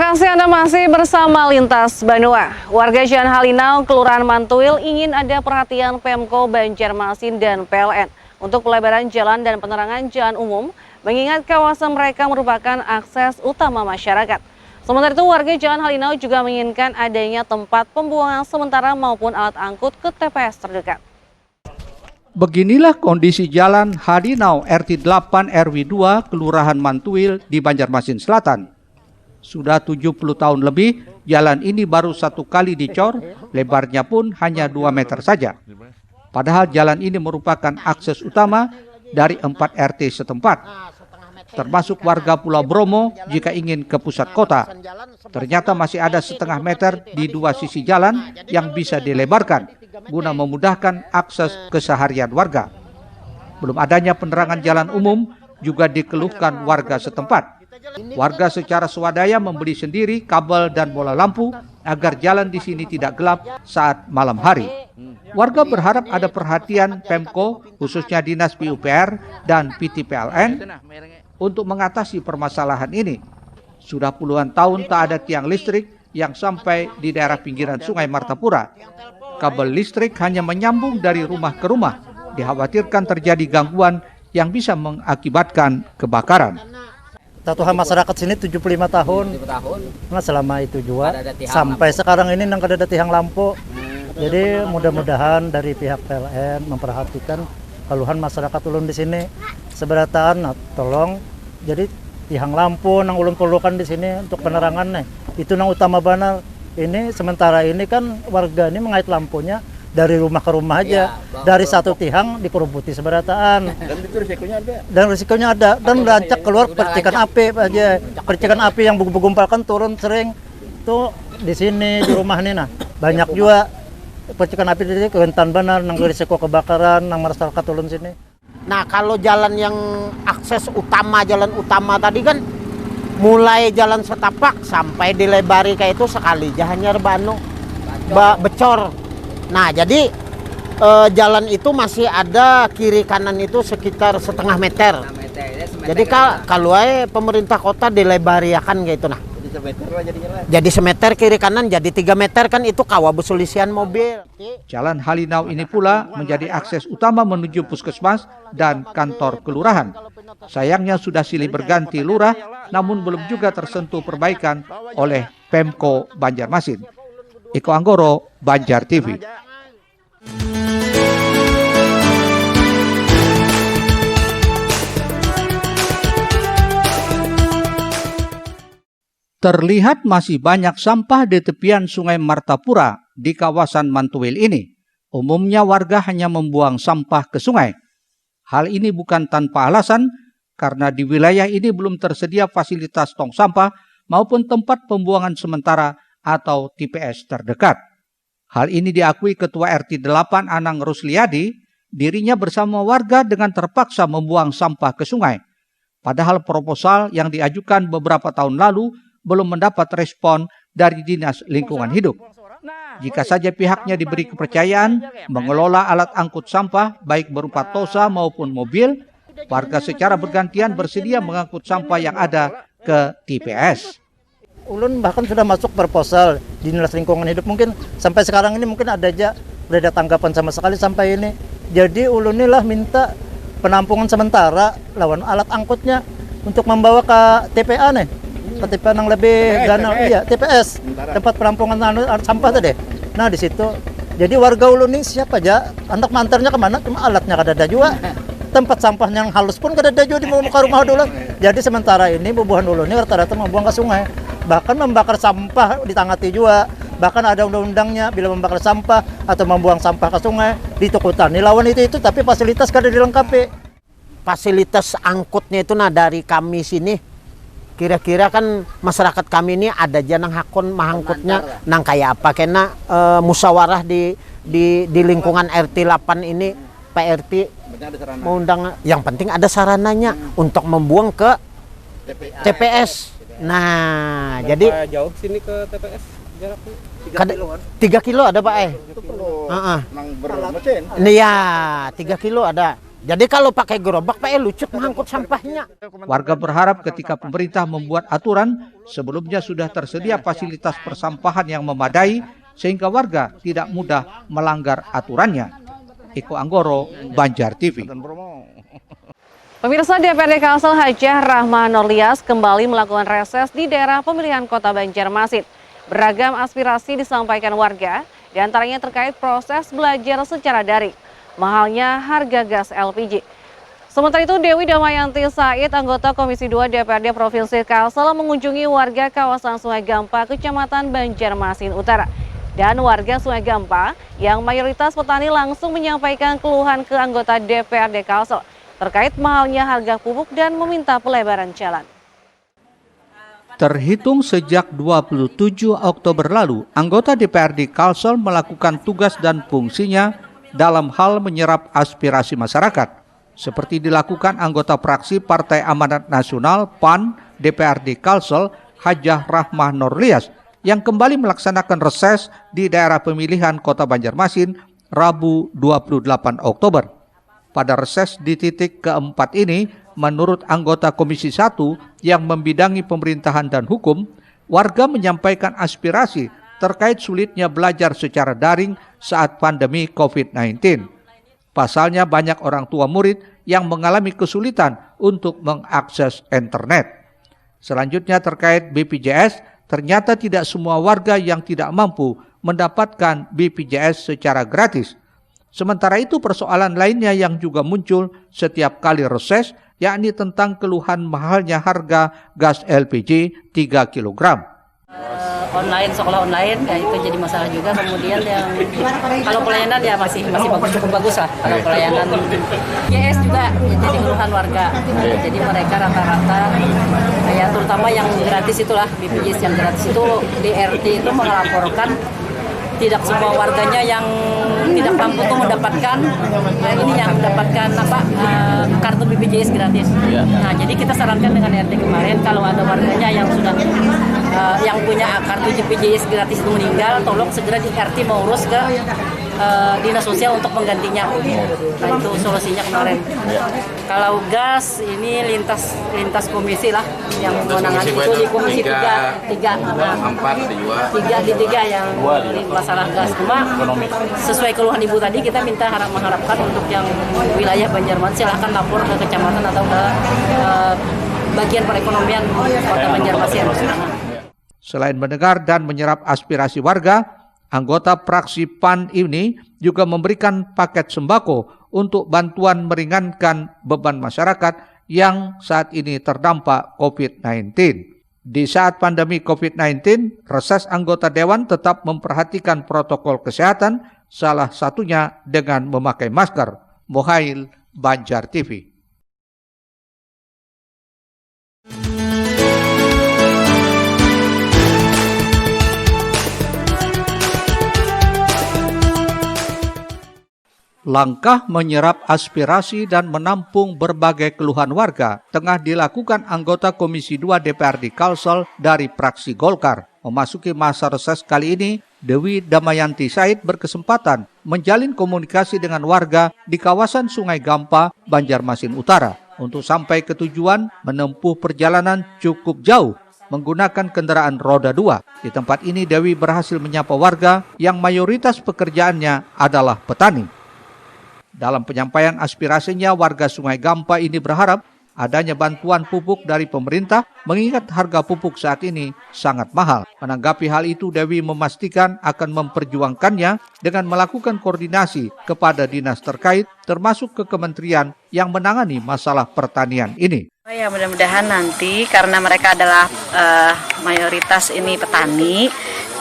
kasih Anda masih bersama Lintas Banua. Warga Jalan Halinau, Kelurahan Mantuil ingin ada perhatian Pemko Banjarmasin dan PLN untuk pelebaran jalan dan penerangan jalan umum, mengingat kawasan mereka merupakan akses utama masyarakat. Sementara itu, warga Jalan Halinau juga menginginkan adanya tempat pembuangan sementara maupun alat angkut ke TPS terdekat. Beginilah kondisi Jalan Halinau RT 8 RW 2 Kelurahan Mantuil di Banjarmasin Selatan. Sudah 70 tahun lebih, jalan ini baru satu kali dicor, lebarnya pun hanya 2 meter saja. Padahal jalan ini merupakan akses utama dari 4 RT setempat, termasuk warga Pulau Bromo jika ingin ke pusat kota. Ternyata masih ada setengah meter di dua sisi jalan yang bisa dilebarkan, guna memudahkan akses keseharian warga. Belum adanya penerangan jalan umum juga dikeluhkan warga setempat. Warga secara swadaya membeli sendiri kabel dan bola lampu agar jalan di sini tidak gelap saat malam hari. Warga berharap ada perhatian Pemko, khususnya Dinas PUPR dan PT PLN untuk mengatasi permasalahan ini. Sudah puluhan tahun tak ada tiang listrik yang sampai di daerah pinggiran Sungai Martapura. Kabel listrik hanya menyambung dari rumah ke rumah. Dikhawatirkan terjadi gangguan yang bisa mengakibatkan kebakaran. Tuhan masyarakat sini 75 tahun. Nah, selama itu juga sampai sekarang ini nang ada tiang lampu. Jadi mudah-mudahan dari pihak PLN memperhatikan keluhan masyarakat ulun di sini. Seberataan tolong jadi tiang lampu nang ulun perlukan di sini untuk penerangan nih. Itu nang utama benar. Ini sementara ini kan warga ini mengait lampunya dari rumah ke rumah aja, dari satu tiang dikerubuti seberataan. Dan itu risikonya ada. Dan risikonya ada. Dan rancak keluar percikan api aja. Percikan api yang gumpal-gumpalkan turun sering. Tuh di sini di rumah ini nah. Banyak juga percikan api di sini rentan benar nang risiko kebakaran nang masyarakat ulun sini. Nah, kalau jalan yang akses utama, jalan utama tadi kan mulai jalan setapak sampai dilebari kayak itu sekali hanya becor. Nah, jadi jalan itu masih ada kiri kanan itu sekitar setengah meter. Jadi kalau pemerintah kota dilebariakan gitu nah. Jadi semeter kiri kanan jadi 3 meter kan itu kawah besulisian mobil. Jalan Halinau ini pula menjadi akses utama menuju puskesmas dan kantor kelurahan. Sayangnya sudah silih berganti lurah, namun belum juga tersentuh perbaikan oleh Pemko Banjarmasin. Eko Anggoro, Banjar TV. Terlihat masih banyak sampah di tepian Sungai Martapura di kawasan Mantuil ini. Umumnya warga hanya membuang sampah ke sungai. Hal ini bukan tanpa alasan, karena di wilayah ini belum tersedia fasilitas tong sampah maupun tempat pembuangan sementara atau TPS terdekat. Hal ini diakui Ketua RT 8 Anang Rusliadi, dirinya bersama warga dengan terpaksa membuang sampah ke sungai. Padahal proposal yang diajukan beberapa tahun lalu belum mendapat respon dari Dinas Lingkungan Hidup. Jika saja pihaknya diberi kepercayaan mengelola alat angkut sampah baik berupa tosa maupun mobil, warga secara bergantian bersedia mengangkut sampah yang ada ke TPS. Ulun bahkan sudah masuk proposal di Dinas Lingkungan Hidup, mungkin sampai sekarang ini mungkin ada aja udah ada tanggapan sama sekali sampai ini. Jadi ulun inilah minta penampungan sementara lawan alat angkutnya untuk membawa ke TPA nih. Ke TPA yang lebih ganal, iya TPS, tempat penampungan sampah tadi. Nah di situ, jadi warga ulun ini siapa aja, anak mantarnya kemana, cuma alatnya kadada juga. Tempat sampah yang halus pun kadada juga di muka rumah dulu. Jadi sementara ini bubuhan ulun ini rata-rata membuang ke sungai. Bahkan membakar sampah ditangati juga. Bahkan ada undang-undangnya bila membakar sampah atau membuang sampah ke sungai ditukutan. Lawan itu tapi fasilitas kada dilengkapi. Fasilitas angkutnya itu nah dari kami sini kira-kira kan masyarakat kami ini ada aja nang hakun mahangkutnya nang kayak apa kena musyawarah di lingkungan RT 8 ini Pak RT mau undang, yang penting ada sarananya untuk membuang ke TPS. Nah, jadi jauh sini ke TPS jaraknya 3 kilo ada Pak Itu perlu nang bermesin. Iya, 3 kilo ada. Jadi kalau pakai gerobak Pak lucut mengangkut sampahnya. Warga berharap ketika pemerintah membuat aturan, sebelumnya sudah tersedia fasilitas persampahan yang memadai sehingga warga tidak mudah melanggar aturannya. Eko Anggoro, Banjar TV. Pemirsa, DPRD Kalsel Hajah Rahmah Nurlias kembali melakukan reses di daerah pemilihan Kota Banjarmasin. Beragam aspirasi disampaikan warga, diantaranya terkait proses belajar secara daring, mahalnya harga gas LPG. Sementara itu, Dewi Damayanti Said, anggota Komisi 2 DPRD Provinsi Kalsel, mengunjungi warga kawasan Sungai Gampa, Kecamatan Banjarmasin Utara. Dan warga Sungai Gampa yang mayoritas petani langsung menyampaikan keluhan ke anggota DPRD Kalsel terkait mahalnya harga pupuk dan meminta pelebaran jalan. Terhitung sejak 27 Oktober lalu, anggota DPRD Kalsel melakukan tugas dan fungsinya dalam hal menyerap aspirasi masyarakat, seperti dilakukan anggota fraksi Partai Amanat Nasional PAN DPRD Kalsel Hajah Rahmah Nurlias yang kembali melaksanakan reses di daerah pemilihan Kota Banjarmasin Rabu 28 Oktober. Pada reses di titik keempat ini, menurut anggota Komisi 1 yang membidangi pemerintahan dan hukum, warga menyampaikan aspirasi terkait sulitnya belajar secara daring saat pandemi COVID-19. Pasalnya banyak orang tua murid yang mengalami kesulitan untuk mengakses internet. Selanjutnya terkait BPJS, ternyata tidak semua warga yang tidak mampu mendapatkan BPJS secara gratis. Sementara itu persoalan lainnya yang juga muncul setiap kali reses, yakni tentang keluhan mahalnya harga gas LPG 3 kg. Online, sekolah online, ya itu jadi masalah juga. Kemudian yang kalau pelayanan ya masih bagus, cukup bagus lah. Kalau pelayanan BPJS juga ya jadi keluhan warga. Jadi mereka rata-rata, ya terutama yang gratis itulah, BPJS yang gratis itu di RT itu melaporkan tidak semua warganya yang tidak mampu tuh mendapatkan ini yang mendapatkan kartu BPJS gratis. Nah, jadi kita sarankan dengan RT kemarin kalau ada warganya yang sudah yang punya kartu BPJS gratis itu meninggal, tolong segera di RT mau urus ke dinas sosial untuk menggantinya. Nah, itu solusinya kemarin. Kalau gas ini lintas komisi lah yang menangani itu di komisi 3 yang masalah gas. Cuma sesuai keluhan ibu tadi, kita mengharapkan untuk yang wilayah Banjarmasin silahkan lapor ke kecamatan atau ke bagian perekonomian Kota Banjarmasin. Selain mendengar dan menyerap aspirasi warga, anggota fraksi PAN ini juga memberikan paket sembako untuk bantuan meringankan beban masyarakat yang saat ini terdampak COVID-19. Di saat pandemi COVID-19, reses anggota Dewan tetap memperhatikan protokol kesehatan, salah satunya dengan memakai masker. Mohail, Banjar TV. Langkah menyerap aspirasi dan menampung berbagai keluhan warga tengah dilakukan anggota Komisi 2 DPRD Kalsel dari fraksi Golkar. Memasuki masa reses kali ini, Dewi Damayanti Said berkesempatan menjalin komunikasi dengan warga di kawasan Sungai Gampa, Banjarmasin Utara. Untuk sampai ke tujuan, menempuh perjalanan cukup jauh menggunakan kendaraan roda 2. Di tempat ini, Dewi berhasil menyapa warga yang mayoritas pekerjaannya adalah petani. Dalam penyampaian aspirasinya, warga Sungai Gampa ini berharap adanya bantuan pupuk dari pemerintah mengingat harga pupuk saat ini sangat mahal. Menanggapi hal itu, Dewi memastikan akan memperjuangkannya dengan melakukan koordinasi kepada dinas terkait termasuk ke kementerian yang menangani masalah pertanian ini. Ya, mudah-mudahan nanti karena mereka adalah mayoritas ini petani,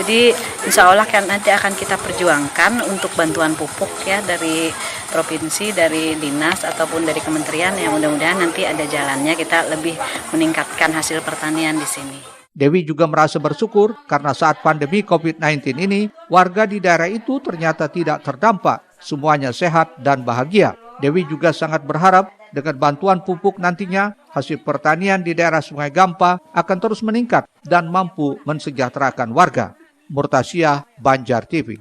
jadi insya Allah kan nanti akan kita perjuangkan untuk bantuan pupuk ya dari provinsi, dari dinas ataupun dari kementerian, yang mudah-mudahan nanti ada jalannya kita lebih meningkatkan hasil pertanian di sini. Dewi juga merasa bersyukur karena saat pandemi COVID-19 ini, warga di daerah itu ternyata tidak terdampak, semuanya sehat dan bahagia. Dewi juga sangat berharap dengan bantuan pupuk nantinya, hasil pertanian di daerah Sungai Gampa akan terus meningkat dan mampu mensejahterakan warga. Murtasyah, Banjar TV.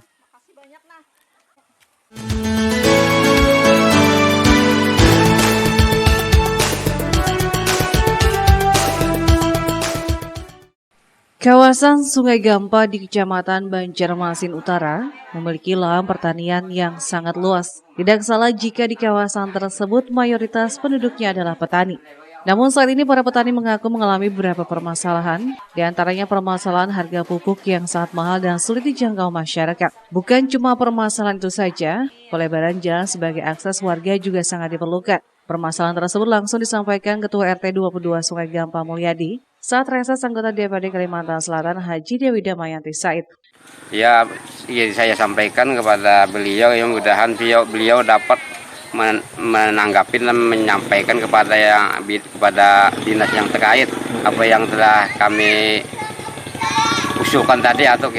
Kawasan Sungai Gampa di Kecamatan Banjarmasin Utara memiliki lahan pertanian yang sangat luas. Tidak salah jika di kawasan tersebut mayoritas penduduknya adalah petani. Namun saat ini para petani mengaku mengalami beberapa permasalahan, di antaranya permasalahan harga pupuk yang sangat mahal dan sulit dijangkau masyarakat. Bukan cuma permasalahan itu saja, pelebaran jalan sebagai akses warga juga sangat diperlukan. Permasalahan tersebut langsung disampaikan Ketua RT 22 Sungai Gampa Mulyadi saat reses anggota DPRD Kalimantan Selatan Haji Dewi Damayanti Said. Ya, saya sampaikan kepada beliau yang mudahan beliau dapat menanggapi dan menyampaikan kepada dinas yang terkait apa yang telah kami usulkan tadi atau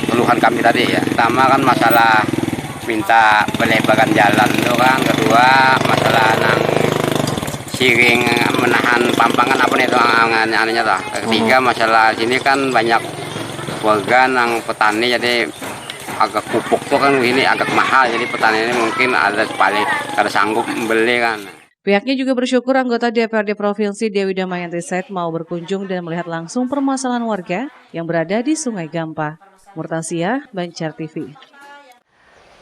keluhan kami tadi ya. Pertama kan masalah minta pelebaran jalan itu kan, kedua masalah siring menahan pampangan apa nih itu anehnya toh. Ketiga masalah sini kan banyak warga yang petani jadi agak pupuk tuh kan ini agak mahal, jadi petani ini mungkin ada sanggup membeli kan. Pihaknya juga bersyukur anggota DPRD Provinsi Dewi Damayanti Said mau berkunjung dan melihat langsung permasalahan warga yang berada di Sungai Gampa. Murtasia, Banjar TV.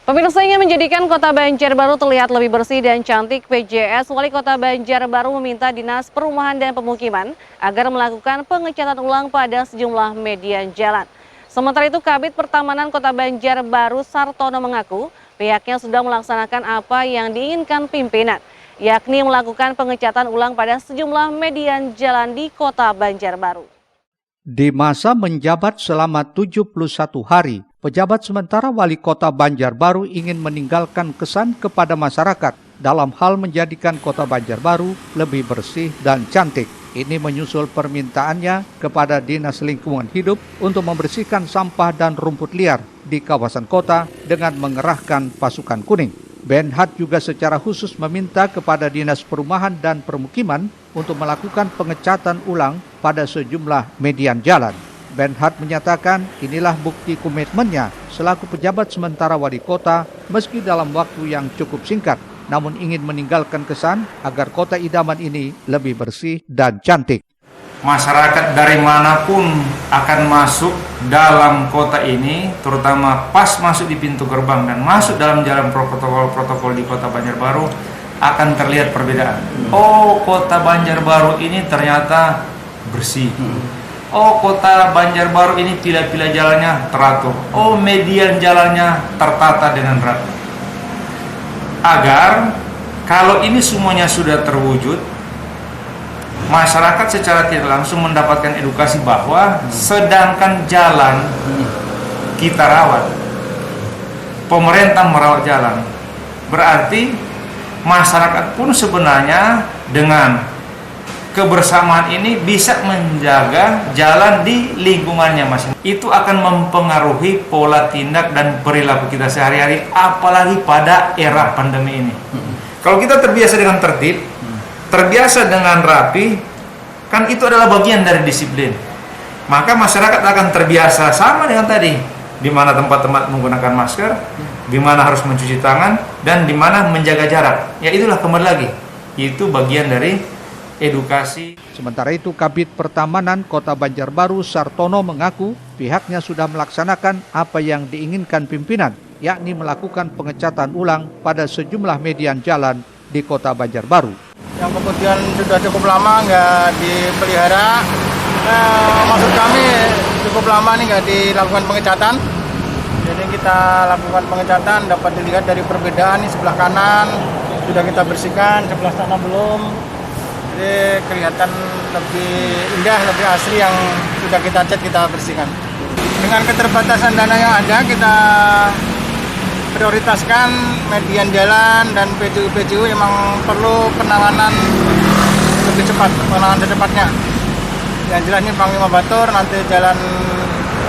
Pemirsa, ingin menjadikan kota Banjarbaru terlihat lebih bersih dan cantik, PJS Wali Kota Banjarbaru meminta Dinas Perumahan dan Pemukiman agar melakukan pengecatan ulang pada sejumlah median jalan. Sementara itu, Kabid Pertamanan Kota Banjarbaru Sartono mengaku pihaknya sudah melaksanakan apa yang diinginkan pimpinan, yakni melakukan pengecatan ulang pada sejumlah median jalan di Kota Banjarbaru. Di masa menjabat selama 71 hari, pejabat sementara Wali Kota Banjarbaru ingin meninggalkan kesan kepada masyarakat dalam hal menjadikan Kota Banjarbaru lebih bersih dan cantik. Ini menyusul permintaannya kepada Dinas Lingkungan Hidup untuk membersihkan sampah dan rumput liar di kawasan kota dengan mengerahkan pasukan kuning. Benhad juga secara khusus meminta kepada Dinas Perumahan dan Permukiman untuk melakukan pengecatan ulang pada sejumlah median jalan. Benhad menyatakan inilah bukti komitmennya selaku pejabat sementara wali kota meski dalam waktu yang cukup singkat, namun ingin meninggalkan kesan agar kota idaman ini lebih bersih dan cantik. Masyarakat dari manapun akan masuk dalam kota ini, terutama pas masuk di pintu gerbang dan masuk dalam jalan protokol-protokol di Kota Banjarbaru, akan terlihat perbedaan. Oh, Kota Banjarbaru ini ternyata bersih. Oh, Kota Banjarbaru ini pilah-pilah jalannya teratur. Oh, median jalannya tertata dengan rapi. Agar kalau ini semuanya sudah terwujud, masyarakat secara tidak langsung mendapatkan edukasi bahwa sedangkan jalan kita rawat, pemerintah merawat jalan, berarti masyarakat pun sebenarnya dengan kebersamaan ini bisa menjaga jalan di lingkungannya masing-masing. Itu akan mempengaruhi pola tindak dan perilaku kita sehari-hari, apalagi pada era pandemi ini. Kalau kita terbiasa dengan tertib, terbiasa dengan rapi, kan itu adalah bagian dari disiplin. Maka masyarakat akan terbiasa sama dengan tadi, di mana tempat-tempat menggunakan masker, di mana harus mencuci tangan, dan di mana menjaga jarak. Ya itulah kembali lagi, itu bagian dari edukasi. Sementara itu, Kabid Pertamanan Kota Banjarbaru Sartono mengaku pihaknya sudah melaksanakan apa yang diinginkan pimpinan, yakni melakukan pengecatan ulang pada sejumlah median jalan di Kota Banjarbaru. Yang kemudian sudah cukup lama nggak dipelihara, maksud kami cukup lama nih nggak dilakukan pengecatan. Jadi kita lakukan pengecatan, dapat dilihat dari perbedaan nih, sebelah kanan sudah kita bersihkan, sebelah sana belum. Jadi kelihatan lebih indah, lebih asri yang sudah kita cat, kita bersihkan. Dengan keterbatasan dana yang ada, kita prioritaskan median jalan dan PJU memang perlu penanganan lebih cepat, penanganan secepatnya. Yang jelas ini Panglima Batur, nanti jalan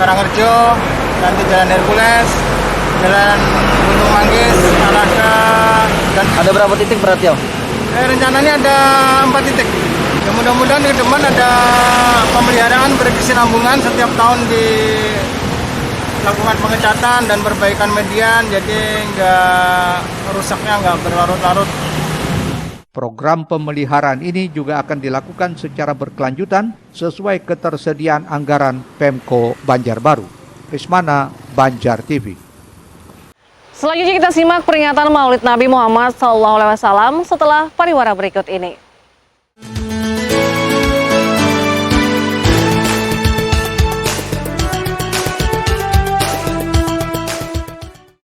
Karangrejo, nanti jalan Hercules, jalan Gunung Manggis, Alaka, dan Ada berapa titik berarti ya? Rencananya ada 4 titik. Ya, mudah-mudahan ke depan ada pemeliharaan berkesinambungan setiap tahun dilakukan pengecatan dan perbaikan median, jadi rusaknya nggak berlarut-larut. Program pemeliharaan ini juga akan dilakukan secara berkelanjutan sesuai ketersediaan anggaran Pemko Banjarbaru. Rismana, Banjar TV. Selanjutnya kita simak peringatan Maulid Nabi Muhammad SAW setelah pariwara berikut ini.